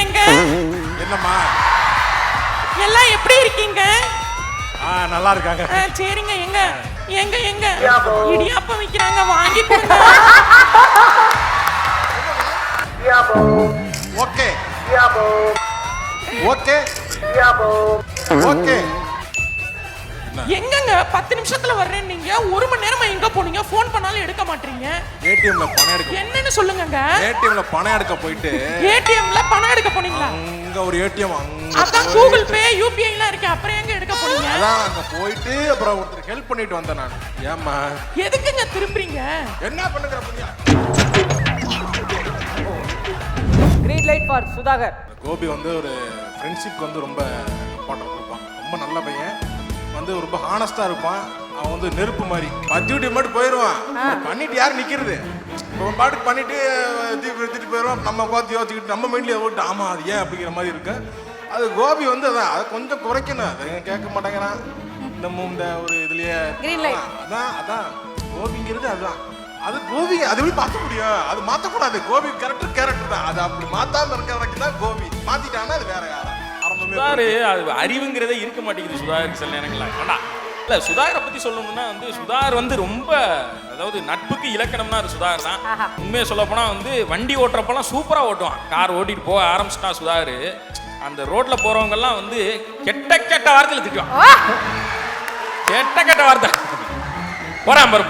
எங்க என்னம்மா? எல்லாம் எப்படி இருக்கீங்க? நல்லா இருக்காங்க. சரிங்க. எங்க எங்க எங்க இடியாப்பம் விக்கிறாங்க, வாங்கி கொடுங்க. Okay okay okay. எங்கங்க 10 நிமிஷத்துல வர்றேன் நீங்க 1 மணி நேரமா எங்க போனீங்க? ஃபோன் பண்ணாலும் எடுக்க மாட்டீங்க. ஏடிஎம்ல பணம் எடுக்க. என்னன்னு சொல்லுங்கங்க. ஏடிஎம்ல பணம் எடுக்க போயிட்டு. ஏடிஎம்ல பணம் எடுக்க போனீங்களா? அங்க ஒரு ஏடிஎம் அதான் கூகுள் பே யூபிஐ எல்லாம் இருக்கு, அப்புறம் எங்க எடுக்க போனீங்க? அதான் அங்க போயிட்டு அப்புறம் ஒருத்தர் ஹெல்ப் பண்ணிட்டு வந்தேன் நான். ஏம்மா எதுக்குங்க திரும்புறீங்க? என்ன பண்ணுங்கற புரியா? Green light for Sudhakar. Gopi வந்து ஒரு ஃப்ரெண்ட்ஷிப்க்கு வந்து ரொம்ப இம்பார்ட்டன்ட் கொடுப்பான். ரொம்ப நல்ல பையன், வந்து ரொம்ப ஹானஸ்டா இருப்பான். அவன் வந்து நெருப்பு மாதிரி பத்தியூட்டி மட்டும் போயிடுவான். பண்ணிட்டு யாரும் நிக்கிறது? இப்போ பாட்டுக்கு பண்ணிட்டு எடுத்துட்டு போயிடுவான். நம்ம பார்த்து யோசிச்சுக்கிட்டு நம்ம மைண்ட்லேயே ஓட்டு ஆமா அது ஏன் அப்படிங்கிற மாதிரி இருக்கு. அது கோபி வந்து அதான் அதை கொஞ்சம் குறைக்கணும். அதை கேட்க மாட்டேங்கிறான். இந்த ஒரு இதுலயே அதான் கோபிங்கிறது அதுதான். அது கோபி அது எப்படி மாற்ற முடியும்? அது மாற்றக்கூடாது. கோபி கேரக்டர் தான். அது அப்படி மாத்தாம இருக்கிற வரைக்கும் தான் கோபி. மாத்திட்டான்னா அது வேற யாரும். சுதாரு அது அறிவுங்கிறதே இருக்க மாட்டேங்குது சுதாகருக்கு சில நேரங்கள்ல. இல்ல சுதாகரை பத்தி சொல்லணும்னா வந்து சுதாகர் வந்து ரொம்ப, அதாவது நட்புக்கு இலக்கணம்னா அது சுதாகர் தான். உண்மையை சொல்ல போனா வந்து வண்டி ஓட்டுறப்பெல்லாம் சூப்பரா ஓட்டுவான். கார் ஓட்டிட்டு போக ஆரம்பிச்சிட்டான் சுதாகர். அந்த ரோட்ல போறவங்க எல்லாம் வந்து கெட்ட கெட்ட வார்த்தையில திட்டுவான். கெட்ட கெட்ட வார்த்தை. போறான் பாரு.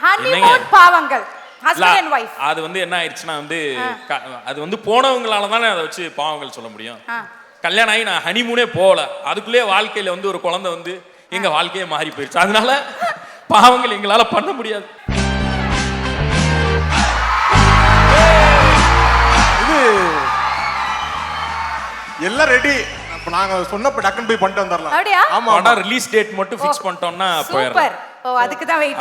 ஹனிமூன் பாவங்கள் ஹஸ்பண்ட் அண்ட் வைஃப். அது வந்து என்ன ஆயிடுச்சுன்னா வந்து அது வந்து போனவங்களால தானே அதை வச்சு பாவங்கள் சொல்ல முடியும். கல்யாணம் ஆகி நான் ஹனிமூனே போகல, அதுக்குள்ளேயே வாழ்க்கையில வந்து ஒரு குழந்தை வந்து எங்க வாழ்க்கையே மாறி போயிடுச்சு. அதனால பாவங்கள் எங்களால பண்ண முடியாது. இது எல்லாம் ரெடி. அப்ப நாங்க சொன்னப்ப டக்குன்னு போய் பண்ணிட்டு வந்துடலாம். ஆமா, ஆனா ரிலீஸ் டேட் மட்டும் ஃபிக்ஸ் பண்ணிட்டோம்னா போயிடலாம். ஓ அதுக்கு தான் wait.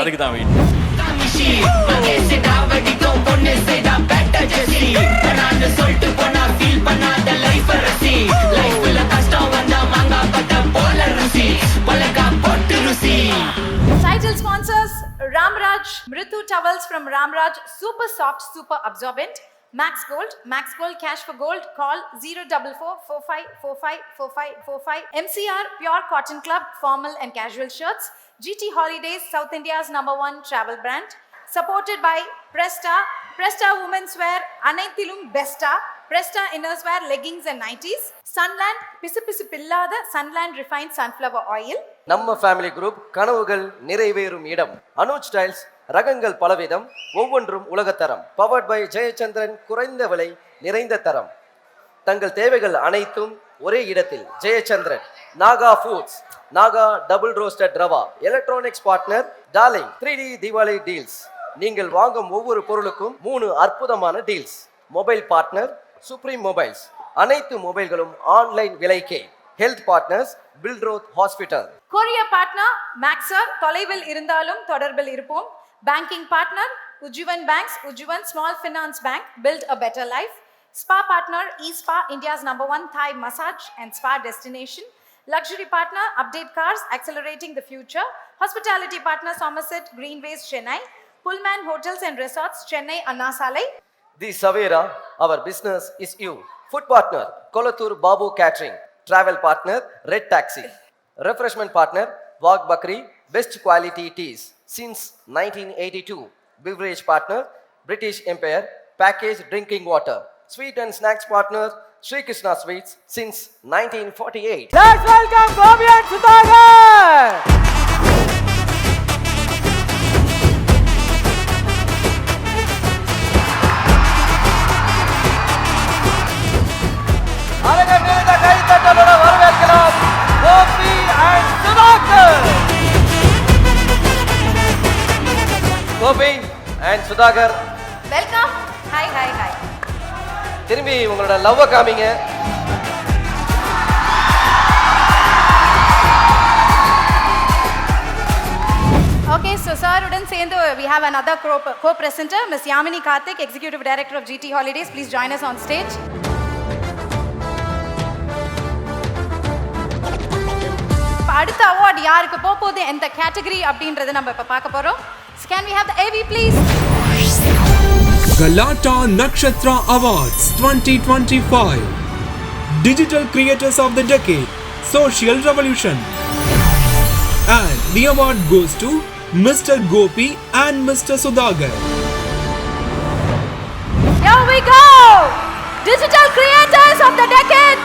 Title sponsors Ramraj Mritu towels from Ramraj, super soft, super absorbent. Max Gold cash for gold. Call 04445454545. MCR Pure Cotton Club formal and casual shirts. GT Holidays, South India's #1 travel brand. Supported by Presta Women's Wear, Anaithilum Besta, Presta Inners Wear, leggings and nighties. Sunland, பிசு பில்லாத Sunland refined sunflower oil. நம்ம family group, கனவுகள் நிறைவேறும் இடம். Anuj styles, ரகங்கள் பலவிதம், ஒவ்வொன்றும் உலகத்தரம். Powered by Jayachandran, குறைந்த விலை நிறைந்த தரம். தங்கள் தேவைகள் அனைத்தும் ஒரே இடத்தில். Jayachandran. Naga foods, Naga double roasted rava. Electronics partner darling 3D Deepavali deals. நீங்கள் வாங்கும் ஒவ்வொரு பொருளுக்கும் 3 அற்புதமான deals. Mobile partner supreme mobiles, அனைத்து மொபைல்களும் ஆன்லைன் விலைக்கே. Health partners Billroth hospital. Courier partner Maxer, தொலைவில் இருந்தாலும் தொடர்பில் இருப்போம். Banking partner Ujjivan banks, Ujjivan small finance bank, build a better life. Spa partner eSpa, India's #1 Thai massage and spa destination. Luxury partner Update Cars, accelerating the future. Hospitality partner Somerset Greenways, Chennai. Pullman Hotels and Resorts, Chennai, Anna Salai. The Savera, our business is you. Food partner Kolathur Babu Catering. Travel partner Red Taxi. Refreshment partner Wagh Bakri, best quality teas since 1982. Beverage partner British Empire, packaged drinking water. Sweet and snacks partner Sri Krishna Sweets since 1948. Let's welcome Gopi and Sudhagar. அரங்கமேத கைத்தட்டலோட வரவேற்கிறோம் Gopi and Sudhagar. Gopi and Sudhagar, Welcome. Hi. திரும்பி உங்களோட லவ்வ காமிங்க. Okay, so sir உடன் சேர்ந்து we have another co-presenter, Ms. Yamini Karthik, Executive Director of GT Holidays. Please join us on stage. இப்போ அடுத்த award யாருக்கு போகுது எந்த கேட்டகரி அப்படின்றத நம்ம இப்போ பார்க்க போறோம். Can we have the AV please? Galata Nakshatra Awards 2025 Digital Creators of the Decade Social Revolution, and the award goes to Mr. Gopi and Mr. Sudhagar. Here we go! Digital Creators of the Decade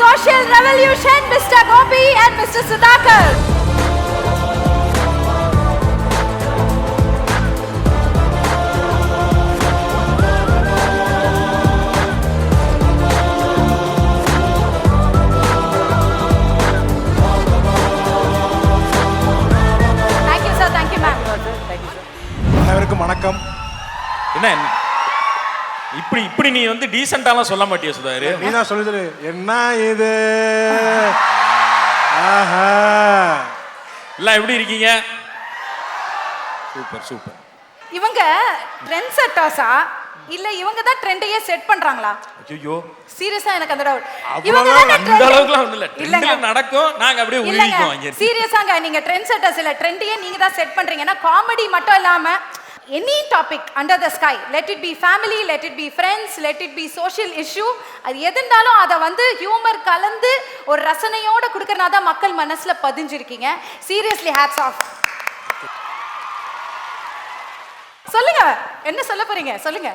Social Revolution, Mr. Gopi and Mr. Sudhakar. Thank you sir, thank you ma'am. அனைவருக்கும் வணக்கம். என்ன இப்படி நீ வந்து டீசெண்டாலாம் சொல்ல மாட்டியா சுதாரு? நீ தான் சொல்லு. என்ன இது? ஆஹா, எல்லாம் எப்படி இருக்கீங்க? Super super. இவங்க ட்ரெண்ட் செட்டர்ஸா இல்ல இவங்க தான் ட்ரெண்டையே செட் பண்றாங்களா? ஐயோ, சீரியஸா எனக்கு அந்த டவுட். அந்த அளவுக்குலாம் ஒண்ணும் இல்ல. ட்ரெண்ட்ல நடக்கும், நாங்க அப்படியே உருவிக்குவோம் இங்க. சீரியஸாங்க நீங்க ட்ரெண்ட் செட்டர்ஸ் இல்ல, ட்ரெண்டையே நீங்க தான் செட் பண்றீங்கன்னா காமெடி மட்டும் இல்லாம any topic under the sky, let it be family, let it be friends, let it be social issue, அது எதுனாலும் அத வந்து ஹியூமர் கலந்து ஒரு ரசனையோட கொடுக்கறனா தான் மக்கள் மனசுல பதிஞ்சிருக்கீங்க. Seriously hats off. சொல்லுங்க, என்ன சொல்ல போறீங்க சொல்லுங்க.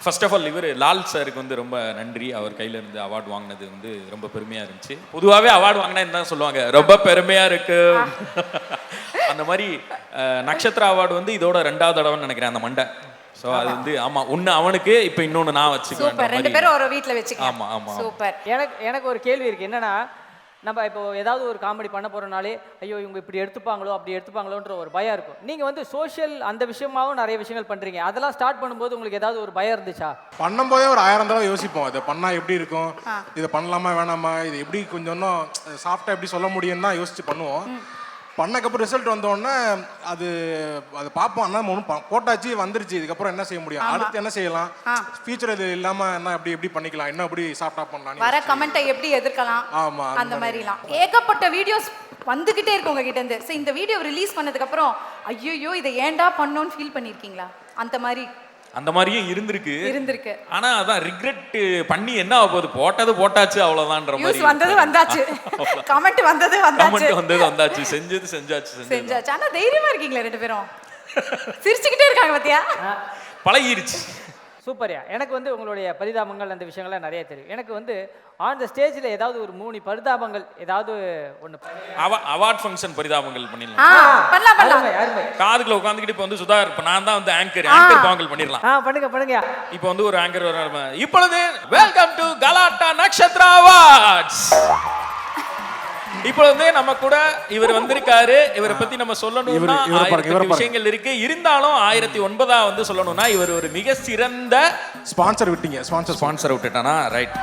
ஃபர்ஸ்ட் ஆஃப் ஆல் இவர் லால் சாருக்கு வந்து ரொம்ப நன்றி. அவர் கையில இருந்து அவார்டு வாங்கினது வந்து ரொம்ப பெருமையா இருந்துச்சு. பொதுவாகவே அவார்டு வாங்கினா என்ன சொல்லுவாங்க, ரொம்ப பெருமையா இருக்கு. அந்த மாதிரி நட்சத்திர அவார்டு வந்து இதோட 2வது தடவைன்னு நினைக்கிறேன் அந்த மண்டை. ஸோ அது வந்து ஆமா, ஒன்று அவனுக்கு இப்போ இன்னொன்று நான் வச்சுக்குவேன். சூப்பர், 2 பேரும் ஒரு வீட்டில் வச்சுக்கலாம். ஆமா ஆமா சூப்பர். எனக்கு ஒரு கேள்வி இருக்கு. என்னன்னா, நம்ம இப்போ ஏதாவது ஒரு காமெடி பண்ண போறோம்னாலே ஐயோ இவங்க இப்படி எடுத்துப்பாங்களோ அப்படி எடுத்துப்பாங்களோன்ற ஒரு பயம் இருக்கும். நீங்க வந்து சோஷியல் அந்த விஷயமாவும் நிறைய விஷயங்கள் பண்றீங்க. அதெல்லாம் ஸ்டார்ட் பண்ணும்போது உங்களுக்கு ஏதாவது ஒரு பயம் இருந்துச்சா? பண்ணும்போதே ஒரு 1000 தடவை யோசிப்போம். இதை பண்ணா எப்படி இருக்கும், இதை பண்ணலாமா வேணாமா, இது எப்படி கொஞ்சம் இன்னும் சாஃப்டா எப்படி சொல்ல முடியும்னு தான் யோசிச்சு பண்ணுவோம். பண்ணக்கப்புறம் ரிசல்ட் வந்தோடனே அது பார்ப்போம். ஆனால் ஒன்றும் போட்டாச்சு, வந்துருச்சு, இதுக்கப்புறம் என்ன செய்ய முடியும், அடுத்து என்ன செய்யலாம், ஃபியூச்சர் இது இல்லாம என்ன எப்படி பண்ணிக்கலாம், என்ன எப்படி சாஃப்டா பண்ணலாம், வர கமெண்ட்டை எப்படி எதிர்க்கலாம், ஆமா அந்த மாதிரிலாம் ஏகப்பட்ட வீடியோஸ் வந்துகிட்டே இருக்கு உங்ககிட்ட இருந்து. ஸோ இந்த வீடியோ ரிலீஸ் பண்ணதுக்கு அப்புறம் ஐயோ இதை ஏன்டா பண்ணோன்னு ஃபீல் பண்ணியிருக்கீங்களா? அந்த மாதிரியும் இருந்திருக்கு. ஆனா அதான் ரிக்ரெட் பண்ணி என்ன ஆக போகுது, போட்டது போட்டாச்சு அவ்வளவுதான்ற மாதிரி. வந்தாச்சு, கமெண்ட் வந்தாச்சு, செஞ்சாச்சு. ஆனா தைரியமா இருக்கீங்களா 2 பேரும்? சிரிச்சுக்கிட்டே இருக்காங்க பாத்தியா? பழகிருச்சு. சூப்பர்யா. எனக்கு வந்து உங்களுடைய பரிதாபங்கள் அந்த விஷயங்கள்லாம் நிறைய தெரியும். எனக்கு வந்து ஆன் த ஸ்டேஜில் ஏதாவது ஒரு 3 பரிதாபங்கள் ஏதாவது ஒன்று அவார்ட் ஃபங்க்ஷன் பரிதாபங்கள் பண்ணிடலாம். காதுக்குள்ள உட்காந்துக்கிட்டு இப்போ வந்து சுதாகர், இப்போ நான் தான் வந்து ஆங்கர் பாங்கல் பண்ணிடலாம். பண்ணுங்க. இப்போ வந்து ஒரு ஆங்கர் வர. இப்பொழுது வெல்கம் டு கலாட்டா நட்சத்திர அவார்ட்ஸ். இப்போ வந்து நம்ம கூட இவர் வந்திருக்காரு. இவரை பத்தி நம்ம சொல்லணும்னா 1000 விஷயங்கள் இருக்கு. இருந்தாலும் 1009 வந்து சொல்லணும்னா இவர் ஒரு மிக சிறந்த ஸ்பான்சர் விட்டீங்க. ஸ்பான்சர் விட்டுட்டானா? ரைட்.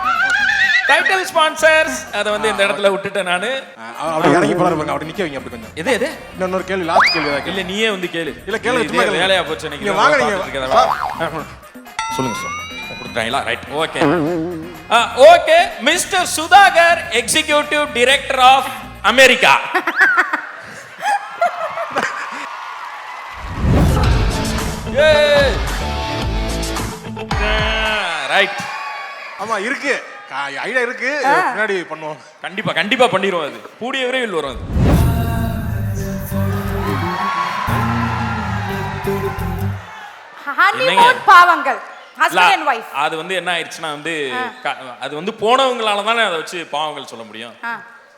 டைட்டில் ஸ்பான்சர்ஸ் அத வந்து இந்த இடத்துல விட்டுட்டேன் நானு. அப்படி இறங்கி போறாருங்க, அப்படி நிக்க வைங்க. அப்படி கொஞ்சம் எது இன்னொரு கேள்வி, லாஸ்ட் கேள்வி தான். இல்ல நீயே வந்து கேளு. இல்ல கேளு, சும்மா வேலையா போச்சு எனக்கு. வாங்க நீங்க சொல்லுங்க சார். கொடுத்தாங்களா? Right, okay. Okay, mister Sudhakar, executive director of America. Right. ஆமா இருக்கு, ஐடியா இருக்கு, முன்னாடி பண்ணுவோம். கண்டிப்பா பண்ணிடுவோம். அது கூடிய விரைவில் வரும். ஹனிமூன் பாவங்கள், ஹஸ்பண்ட் அண்ட் வைஃப். அது வந்து என்ன ஆயிடுச்சுன்னா வந்து அது வந்து போனவங்களால தானே அதை வச்சு பாவங்கள் சொல்ல முடியும்.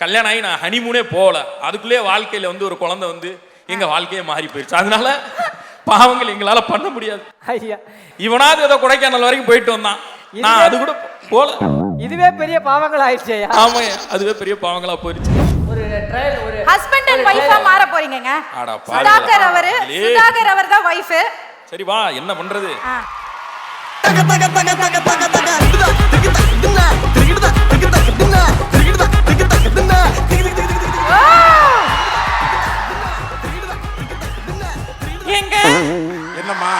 கல்யாணம் ஆகி நான் ஹனிமூனே போகல, அதுக்குள்ளே வாழ்க்கையில வந்து ஒரு குழந்தை வந்து எங்க வாழ்க்கையே மாறி போயிடுச்சு. அதனால பாவங்கள் எங்களால பண்ண முடியாது. இவனாவது ஏதோ கொடைக்கானல் வரைக்கும் போயிட்டு வந்தான், நான் அது கூட போல. இதுவே பெரிய பாவங்கள் ஆயிடுச்சு. ஆமா, அதுவே பெரிய பாவங்களா போயிடுச்சு. ஒரு ட்ரையல், ஒரு ஹஸ்பண்ட் அண்ட் வைஃபா மாற போறீங்கங்க. சுதாகர் அவர் தான் வைஃப். சரி வா, என்ன பண்றது? ஏங்க என்னம்மா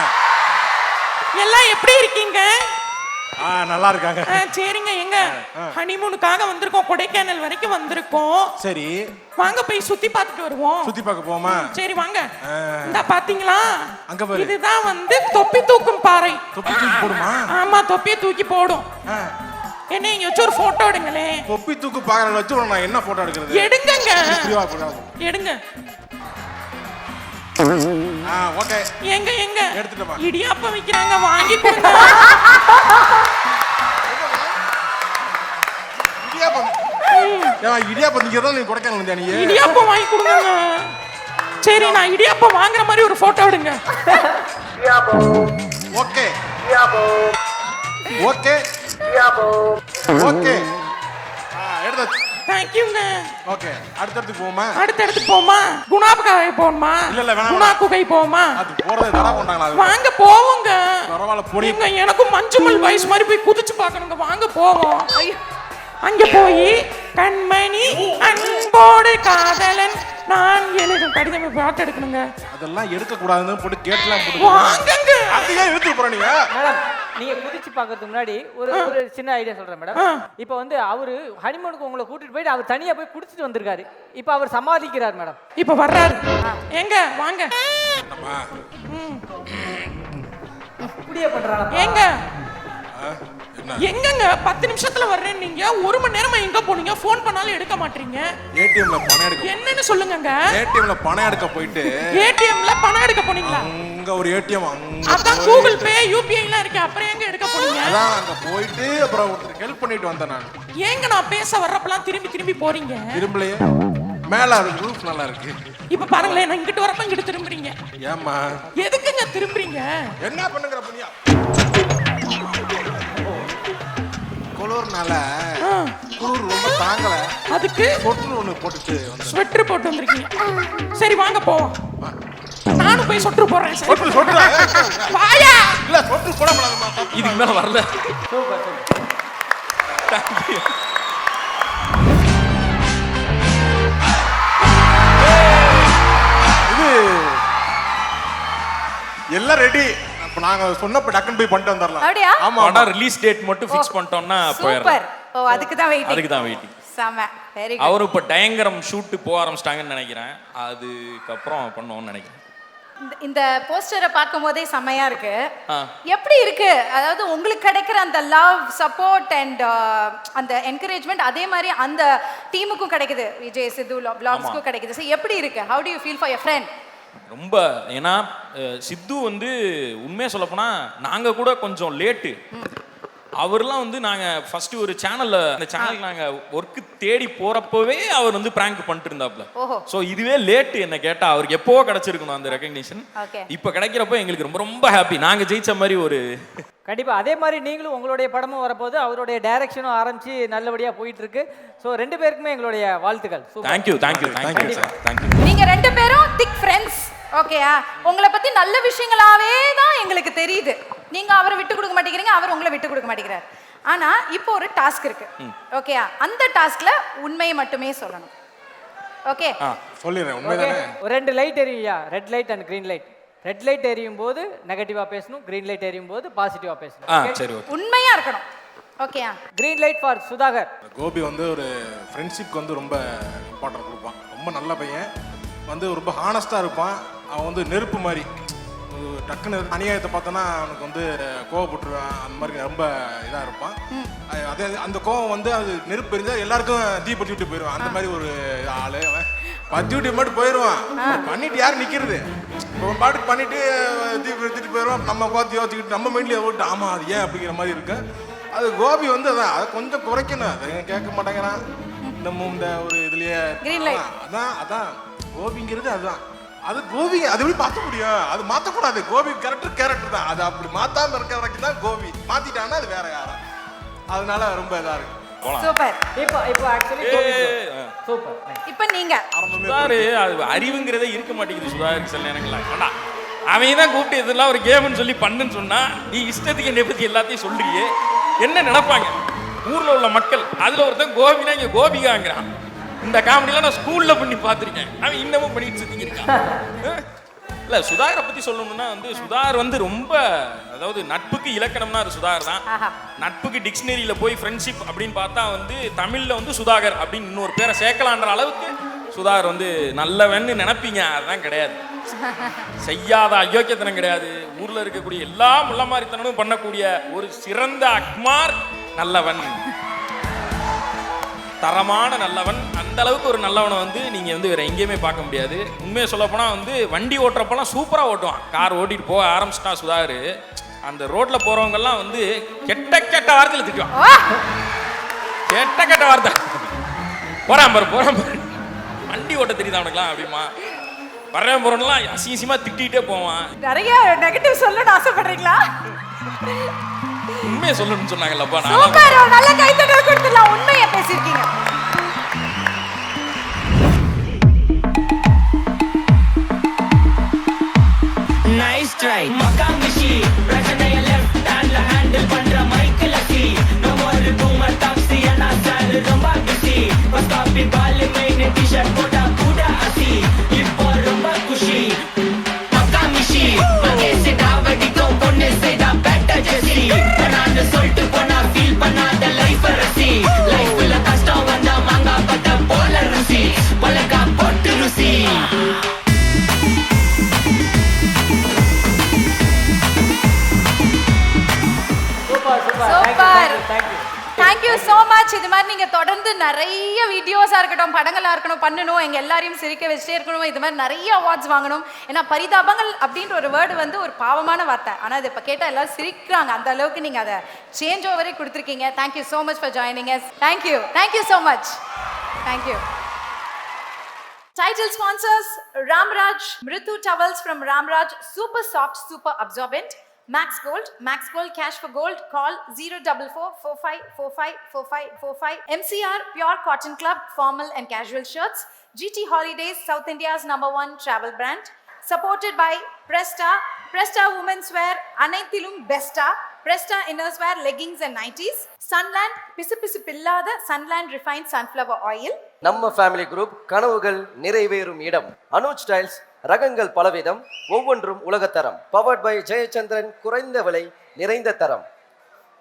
எல்லாம் எப்படி இருக்கீங்க? நல்லா இருக்காங்க. சரிங்க, எங்க ஹனிமூனுக்காக வந்திருக்கோம், கொடைக்கானல் வரைக்கும் வந்திருக்கோம். சரி, வாங்க போய் சுத்தி பார்த்துட்டு வருவோம். சுத்தி பார்க்க போமா? சரி வாங்க. இந்த பாத்தீங்களா, அங்க பாரு. இதுதான் வந்து தொப்பி தூக்கும் பாறை. தொப்பி தூக்கி போடுமா? ஆமா, தொப்பியை தூக்கி போடும். என்ன இங்க வச்சு ஒரு போட்டோ எடுங்களே. தொப்பி தூக்கு பாறை வச்சு நான் என்ன போட்டோ எடுக்கிறது? எடுங்கங்க, எடுங்க. ஓகே. எங்க எங்க எடுத்துட்டமா? இடியாப்பம் விக்கிறாங்க, வாங்கி கொடுங்க. இடியாப்பம் நீங்க தான் கொடைக்கானல் வந்தியா நீ? இடியாப்பம் வாங்கி கொடுங்க. சரி, நான் இடியாப்பம் வாங்குற மாதிரி ஒரு போட்டோ எடுங்க. ஓகே ஓகே ஓகே, எடுத்தாச்சு. தேங்க்யூங்க. ஓகே, அடுத்தடுத்து போமா? அடுத்து போமா? குணாபுகாவை போமா? இல்ல வேணாம். குணா குகை போமா? அது போறதே தடா கொண்டாங்களா? வாங்க போவோங்க. பரவாயில்ல பொடி. எனக்கும் மஞ்சுமல் வயசு மாதிரி போய் குதிச்சு பார்க்கணுங்க. வாங்க போவோம். அங்க போய் கண்மணி அன்போடு காதலன் நான் எழுதும் கடிதம் பாட்டு எடுக்கணுங்க. அதெல்லாம் எடுக்க கூடாதுன்னு போட்டு கேட்லாம் போட்டு வாங்கங்க. அதுதான் எடுத்து போறீங்க மேடம். நீங்க குதிச்சு பார்க்கறதுக்கு முன்னாடி ஒரு சின்ன ஐடியா சொல்றேன் மேடம். இப்போ வந்து அவரு ஹனிமூனுக்கு உங்களை கூட்டிட்டு போயிட்டு அவர் தனியா போய் குடிச்சிட்டு வந்திருக்காரு. இப்போ அவர் சமாளிக்கிறார் மேடம். இப்போ வர்றாரு. எங்க வாங்க. இப்படியே பண்றாங்க. எங்க எங்கங்க 10 நிமிஷத்துல வர்றேன், நீங்க 1 மணி நேரமா எங்க போனீங்க? போன் பண்ணாலும் எடுக்க மாட்டீங்க. ஏடிஎம்ல பணம் எடுக்க. என்னன்னு சொல்லுங்கங்க. ஏடிஎம்ல பணம் எடுக்க போயிட்டு. ஏடிஎம்ல பணம் எடுக்க போனீங்களா? அங்க ஒரு ஏடிஎம் அதான் கூகுள் பே யூபிஐ எல்லாம் இருக்கு, அப்புறம் எங்க எடுக்க போனீங்க? அதான் அங்க போயிட்டு அப்புறம் ஒருத்தர் ஹெல்ப் பண்ணிட்டு வந்தேன் நான். ஏங்க நான் பேச வர்றப்பலாம் திரும்பி போறீங்க? திரும்பலையே, மேல ரூஃப் நல்லா இருக்கு. இப்ப பாருங்களேன், நான் இங்கிட்டு வரப்ப இங்கிட்டு திரும்புறீங்க. ஏமா எதுக்குங்க திரும்புறீங்க? என்ன பண்ணுங்கற பண்ணியா? குளூர்னால குளூர் ரொம்ப தாங்கல, அதுக்கு சொட்டர் ஒண்ணு போட்டுட்டு வந்தேன். ஸ்வெட்டர் போட்டு வந்திருக்கீங்க. சரி வாங்க போவோம். நானும் போய் சொட்டர் போடுறேன். சொட்டர் வாயா. இல்ல சொட்டர் போட கூடாதுமா. இதுக்கு மேல வரல. சூப்பர். தேங்க்யூ. இது எல்லாம் ரெடி. அப்ப நாங்க சொன்னப்ப டக்குன்னு போய் பண்ணிட்டு வந்துறலாம். அப்படியே? ஆமா, படம் ரிலீஸ் டேட் மட்டும் ஃபிக்ஸ் பண்ணிட்டோம்னா போயிரலாம். சூப்பர். ஓ, அதுக்கு தான் வெயிட்டிங். அதுக்கு தான் வெயிட்டிங். செம. Very good. அவர் இப்ப டயங்கரம் ஷூட் போக ஆரம்பிச்சிட்டாங்கன்னு நினைக்கிறேன். அதுக்கப்புறம் பண்ணுவோம்னு நினைக்கிறேன். இந்த போஸ்டரை பார்க்கும் போதே செமையா இருக்கு. ஆ. எப்படி இருக்கு? அதாவது உங்களுக்கு கிடைக்கிற அந்த லவ், சப்போர்ட் அண்ட் அந்த என்கரேஜ்மெண்ட் அதே மாதிரி அந்த டீமுக்கும் கிடைக்குது, விஜய் சித்து vlogsக்கும் கிடைக்குது. So எப்படி இருக்கு? How do you feel for your friend? ரொம்ப, ஏன்னா சித்து வந்து உண்மையாக சொல்லப்போனா நாங்கள் கூட கொஞ்சம் லேட்டு. அவர்லாம் வந்து நாங்கள் ஃபர்ஸ்ட் ஒரு சேனலில், அந்த சேனலுக்கு நாங்கள் ஒர்க்கு தேடி போகிறப்பவே அவர் வந்து ப்ராங்க் பண்ணிட்டு இருந்தாப்ல. ஸோ இதுவே லேட்டு என்ன கேட்டால். அவருக்கு எப்போவோ கிடச்சிருக்கணும் அந்த ரெகக்னிஷன். இப்போ கிடைக்கிறப்போ எங்களுக்கு ரொம்ப ரொம்ப ஹாப்பி. நாங்கள் ஜெயிச்ச மாதிரி ஒரு. கண்டிப்பா அதே மாதிரி நீங்களும் உங்களுடைய படமும் வரப்போது, அவருடைய டைரக்ஷனும் ஆரம்பிச்சு நல்லபடியா போயிட்டு இருக்கு. ஸோ 2 பேருக்குமே எங்களுடைய வாழ்த்துக்கள். Thank you thank you thank you sir, thank you. நீங்க 2 பேரும் திக் ஃப்ரெண்ட்ஸ். ஓகேயா? உங்களை பத்தி நல்ல விஷயங்களாவே தான் எங்களுக்கு தெரியுது. நீங்க அவரை விட்டு கொடுக்க மாட்டேங்கிறீங்க, அவர் உங்களை விட்டு கொடுக்க மாட்டேங்கிறார். ஆனா இப்போ ஒரு டாஸ்க் இருக்கு. ஓகேயா? அந்த டாஸ்க்ல உண்மையை மட்டுமே சொல்லணும். ஓகே, சொல்லிடுறேன். உண்மைதானே? ஒரு 2 லைட் எரியும்யா, red light and green light. Red light எரியும் போது நெகட்டிவா பேசணும், கிரீன் லைட் எரியும் போது பாசிட்டிவா பேசணும். சரி, ஓகே. உண்மையா இருக்கணும். ஓகேயா? Green light for Sudhakar. Gopi வந்து ஒரு ஃப்ரெண்ட்ஷிப்க்கு வந்து ரொம்ப இம்பார்ட்டன்ட் கொடுப்பான். ரொம்ப நல்ல பையன், வந்து ரொம்ப ஹானஸ்டா இருப்பான். அவன் வந்து நெருப்பு மாதிரி. டக்குன்னு அநியாயத்தை பார்த்தோன்னா அவனுக்கு வந்து கோவப்பட்டுருவான். அந்த மாதிரி ரொம்ப இதாக இருப்பான். அதே அந்த கோவம் வந்து அது நெருப்பு எரிஞ்சால் எல்லாருக்கும் தீப்பற்றி விட்டு போயிடுவான். அந்த மாதிரி ஒரு ஆளு அவன். பத்தி விட்டு மட்டும் போயிடுவான். பண்ணிட்டு யாரும் நிற்கிறது? இப்போ பாட்டுக்கு பண்ணிட்டு தீப்பு எடுத்துட்டு போயிடுவான். நம்ம பார்த்து யோசிச்சுக்கிட்டு நம்ம மைண்ட்லேயே ஓட்டு ஆமா அது ஏன் அப்படிங்கிற மாதிரி இருக்கு. அது கோபி வந்து அதான் அதை கொஞ்சம் குறைக்கணும். அதை கேட்க மாட்டேங்கிறான். இந்த ஒரு இதுலயே அதான் கோபிங்கிறது அதுதான். அது கோபி அது எப்படி மாற்ற முடியும்? அது மாற்றக்கூடாது. கோபி கேரக்டர் தான். அது அப்படி மாத்தாம இருக்கிற வரைக்கும் தான் கோபி. மாத்திட்டான்னா அது வேற யாரா. அதனால ரொம்ப இதா இருக்கு. சூப்பர். இப்போ ஆக்சுவலி சூப்பர். இப்போ நீங்க சுதாரு, அது அறிவுங்கிறதே இருக்க மாட்டேங்குது சுதாருக்கு சில நேரங்கள்ல. ஏண்டா அவன் தான் கூப்பிட்டு இதெல்லாம் ஒரு கேம்னு சொல்லி பண்ணுன்னு சொன்னா நீ இஷ்டத்துக்கு என்னை பத்தி எல்லாத்தையும் சொல்றியே, என்ன நினைப்பாங்க ஊர்ல உள்ள மக்கள்? அதுல ஒருத்தன் கோபினா இங்க கோபிகாங்கிறான். இந்த காமெடியெல்லாம் நான் ஸ்கூல்ல பண்ணி பார்த்துருக்கேன். அவன் இன்னமும் பண்ணிட்டு சுத்திக்கிட்டு இருக்கான். இல்ல சுதாகரை பத்தி சொல்லணும்னா வந்து சுதாகர் வந்து ரொம்ப, அதாவது நட்புக்கு இலக்கணம்னா அது சுதாகர் தான். ஆஹா. நட்புக்கு டிக்ஷனரியில போய் ஃப்ரெண்ட்ஷிப் அப்படின்னு பார்த்தா வந்து தமிழ்ல வந்து சுதாகர் அப்படின்னு இன்னொரு பேரை சேர்க்கலான்ற அளவுக்கு சுதாகர் வந்து நல்லவன்னு நினைப்பீங்க. அதுதான் கிடையாது. செய்யாத அயோக்கியத்தனம் கிடையாது. ஊர்ல இருக்கக்கூடிய எல்லா முள்ளமாரித்தனமும் பண்ணக்கூடிய ஒரு சிறந்த அக்மார் நல்லவன், தரமான நல்லவன். அந்த அளவுக்கு ஒரு நல்லவனை வந்து நீங்க வந்து வேற எங்கேயுமே பார்க்க முடியாது. உண்மையை சொல்ல போனா வந்து வண்டி ஓட்டுறப்பெல்லாம் சூப்பரா ஓட்டுவான். கார் ஓட்டிட்டு போக ஆரம்பிச்சிட்டான் சுதாகர், அந்த ரோட்ல போறவங்க எல்லாம் வந்து கெட்ட கெட்ட வார்த்தையில திட்டுவான். கெட்ட கெட்ட வார்த்தை. போறான் பாரு வண்டி ஓட்ட தெரியுதா அவனுக்குலாம் அப்படிமா. வர்றேன் போறோம்லாம் அசிங்கமா திட்டிகிட்டே போவான். நிறைய நெகட்டிவ் சொல்லணும்னு ஆசைப்படுறீங்களா? உண்மையை சொல்லணும்னு சொன்னாங்கல்லப்பா. சூப்பர், நல்ல கைத்தட்டல் கொடுத்துடலாம். உண்மையை பேசியிருக்கீங்க. நைஸ் ட்ரை மகாமிஷி பிரச்சனைய லெஃப்ட் ஹேண்ட்ல ஹேண்டில் பண்ற மைக்கேல் லக்கி நம்ம ஒரு பூமர் டாக்ஸி அண்ணா சார் ரொம்ப பிஸி பஸ் காப்பி பால் மெயின் டி-ஷர்ட் போட்டா கூட அசி இப்போ ரொம்ப குஷி மகாமிஷி மகேஷ் டாவடிக்கும் பொண்ணு செய்தா பெட்டர் ஜெசி நான் சொல்லிட்டு போனா ஃபீல் பண்ணாத லைஃப் ரசி லைஃப்ல கஷ்டம் வந்தா மாங்கா பட்ட போல ருசி பலகா போட்டு ருசி. Super, thank you so much. இது மாதிரி நீங்க தொடர்ந்து நிறைய வீடியோஸா இருக்கட்டும், படங்களா இருக்கணும் பண்ணணும், எங்க எல்லாரையும் சிரிக்க வச்சுட்டே இருக்கணும். இது மாதிரி நிறைய அவார்ட்ஸ் வாங்கணும். ஏன்னா பரிதாபங்கள் அப்படின்ற ஒரு வேர்டு வந்து ஒரு பாவமான வார்த்தை. ஆனா இது இப்ப கேட்டா எல்லாரும் சிரிக்கிறாங்க. அந்த அளவுக்கு நீங்க அதை சேஞ்ச் ஓவரே கொடுத்துருக்கீங்க. Thank you so much for joining us. Thank you so much. Thank you. Title sponsors: Ramraj, Mritu towels from Ramraj, super soft, super absorbent. Max Gold cash for gold. Call 04445454545. MCR Pure Cotton Club formal and casual shirts. GT Holidays, South India's #1 travel brand. Supported by Presta Women's Wear, Anaithilum Besta, Presta Inners Wear, leggings and nighties. Sunland, பிசு பில்லாத Sunland refined sunflower oil. நம்ம family group, கனவுகள் நிறைவேறும் இடம். Anuj styles, ரகங்கள் பலவிதம், ஒவ்வொன்றும் உலகத்தரம். Powered by Jayachandran, குறைந்த விலை நிறைந்த தரம்.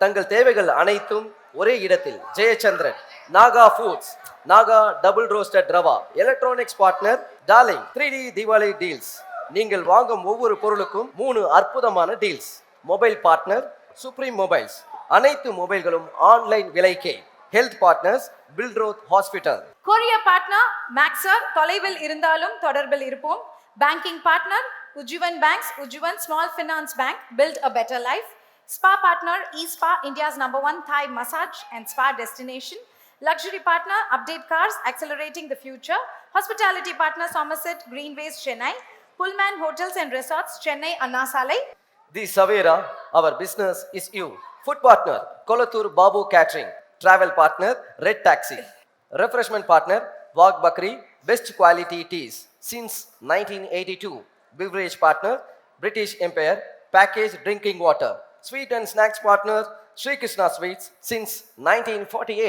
தங்கள் தேவைகள் அனைத்தும் ஒரே இடத்தில். Jayachandran. Naga foods, Naga double roasted rava. Electronics partner darling. 3D Deepavali deals. நீங்கள் வாங்கும் ஒவ்வொரு பொருளுக்கும் 3 அற்புதமான deals. Mobile partner supreme mobiles. அனைத்து மொபைல்களும் ஆன்லைன் விலைக்கே. Health partners Billroth hospital. Courier partner Maxer, தொலைவில் இருந்தாலும் தொடர்பில் இருப்போம். Banking partner Ujjivan banks, Ujjivan small finance bank, build a better life. Spa partner eSpa, India's #1 Thai massage and spa destination. Luxury partner Update Cars, accelerating the future. Hospitality partner Somerset Greenways, Chennai. Pullman Hotels and Resorts, Chennai, Anna Salai. The Savera, our business is you. Food partner Kolathur Babu Catering. Travel partner Red Taxi. Refreshment partner Wagh Bakri, best quality teas since 1982. Beverage partner British Empire, packaged drinking water. Sweet and snacks partner Sri Krishna Sweets since 1948.